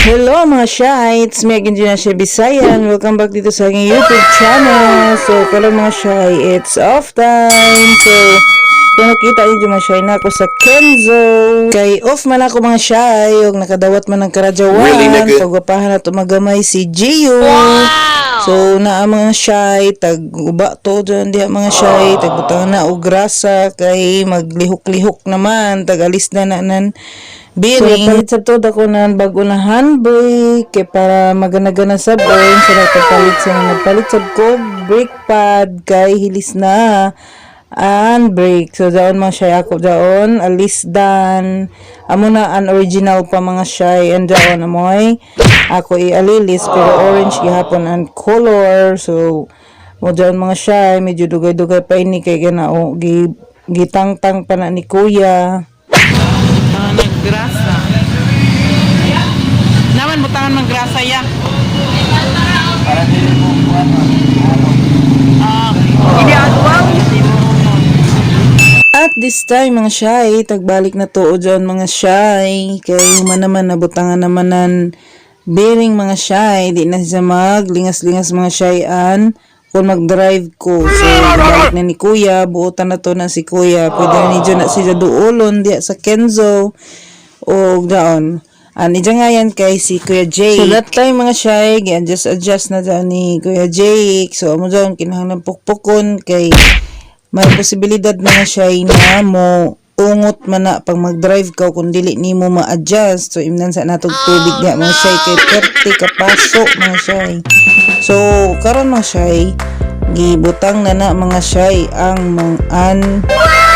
Hello mga shy, it's me again, Gina Shy Bisayan. Welcome back dito sa aking YouTube channel. So, karon mga shy, it's off time. So, kung nakita niyo mga shy na ako sa Kenzo. Kay off man ako mga shy, og nakadawat man ng karadyawan. Really, Pagwapahan na tumagamay si Gio. So, naa mga shy, tag-uba to dyan diha mga shy, tagbutang na og grasa, kay maglihok-lihok naman, tag-alis na nan bearing. So, palit sa to ako na bago na handbrake kay para magana-gana sa boy. So, nagpalit sa ko brake pad kay hilis na handbrake. So, daon mga shy ako daon alis dan amo na an original pa mga shy, and daon amoy ako ialilis pero orange gihapon ang color. So, mo daon mga shy medyo dugay-dugay pa ini kay ganao gitangtang pa na ni kuya. Naggrasa. Naman butangan maggrasa ya. Para dili mo kuan Hindi adwaw. At this time mga shy, tagbalik na to dyan mga shy. Kay human naman nabutangan naman ng bearing mga shy. Di na siya maglingas-lingas mga shy an kung mag-drive ko. So, balik na ni kuya. Buotan na to na si kuya. Pwede na ni na siya duulon diya sa Kenzo. O daon. Ija nga yan kay si Kuya Jake. So, that time mga shy, adjust na dyan ni Kuya Jake. So, amo dyan, kinahanglan pukpukon kay may posibilidad mga shy na mo ungot man na pag mag-drive ka kung dili ni mo ma-adjust. So, imnan sa natog tubig niya mga shy kay 30 kapaso mga shy. So, karon mga shy, gibutang na mga shy ang mga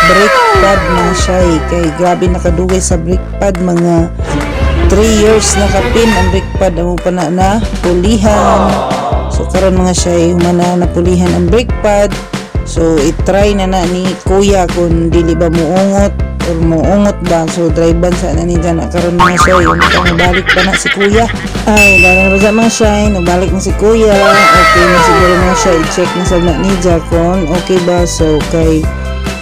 brake pad mga shy. Kay grabe nakadugay sa brake pad, mga 3 years nakapin ang brake pad amo pa na pulihan. So, karon mga shy, humana na pulihan ang brake pad. So, itry na ni kuya kung dili ba muungot or muungot ba. So, drive-ban sa na ni dyan. Karon mga shy, nabalik pa na si kuya. Ay, dahil na sa mga shy, nabalik na si kuya. Okay na siguro mga shy, check na sa na ni dyan kung okay ba. So,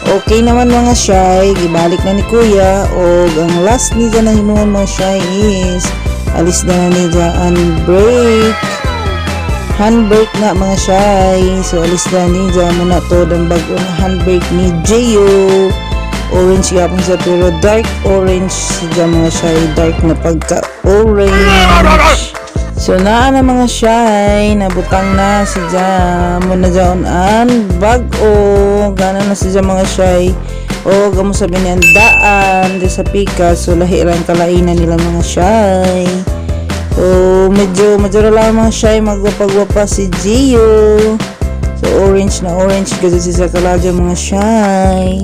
okay naman mga shy, gibalik na ni kuya. O ang last ni dyan na hinuhan mga shy is alis na ni dyan ang brake. Handbrake na mga shy. So, alis na ni dyan mo na to ng bago na handbrake ni Gio. Orange yapon sa pero dark orange siya mga shy. Dark na pagka-orange. So, naa na mga shy. Nabutang na siya. Muna dyan ang bago. Gana na siya mga shy. O, gamo sabi niya daan di sa pika. So, lahiran kalainan nila mga shy. So, medyo lang mga shy, magwapagwapa si Gio. So, orange na orange kasi siya kaladya mga shy.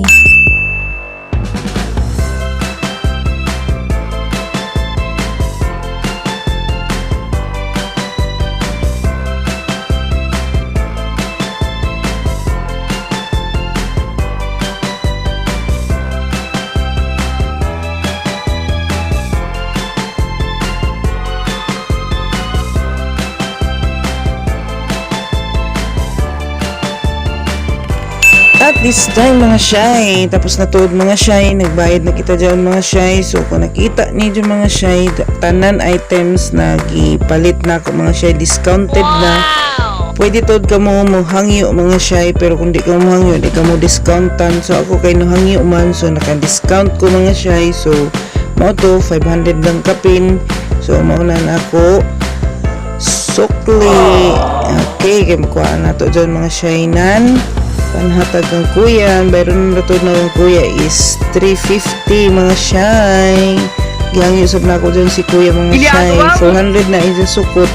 At this time mga shy, tapos na tuod mga shy, nagbayad na kita dyan mga shy. So kung nakita ni dyan mga shy, tanan items na gipalit na ako mga shy, discounted na. Pwede tuod ka mo hangyo mga shy, pero kung di ka mo hangyo, di ka mo discountan. So ako kay no hangyo man, so naka-discount ko mga shy. So mao to 500 lang kapin. So mauna na ako sukli. Okay, kaya makuha na to dyan mga shy nan. Panhatag ng kuya, bayron na to ng kuya is 350 mga shy. Gihangyo sab na ako dyan si kuya mga shy. 400 na isa sukot,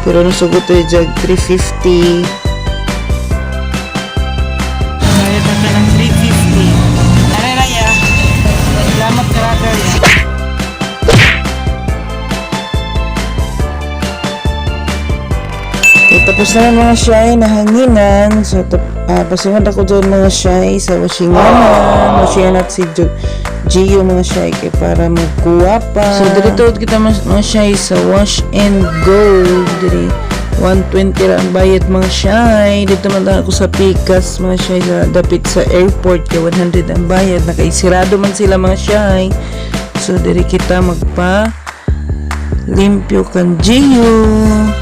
pero nasugot to yung 350. Bayad na ng 350. Arera ya. Salamat brother ya. Tapos naman mga shy, nahanginan. So, pasunod ako doon mga shy sa washingan at si Gio mga shy kay para magkuha pa. So, dito kita mga shy sa wash and go. Dito 120 ra ang bayad mga shy. Dito man ako sa Pikas mga shy, sa dapit sa airport kay 100 ang bayad. Nakaisirado man sila mga shy. So, diri kita magpa Limpyo kan Gio.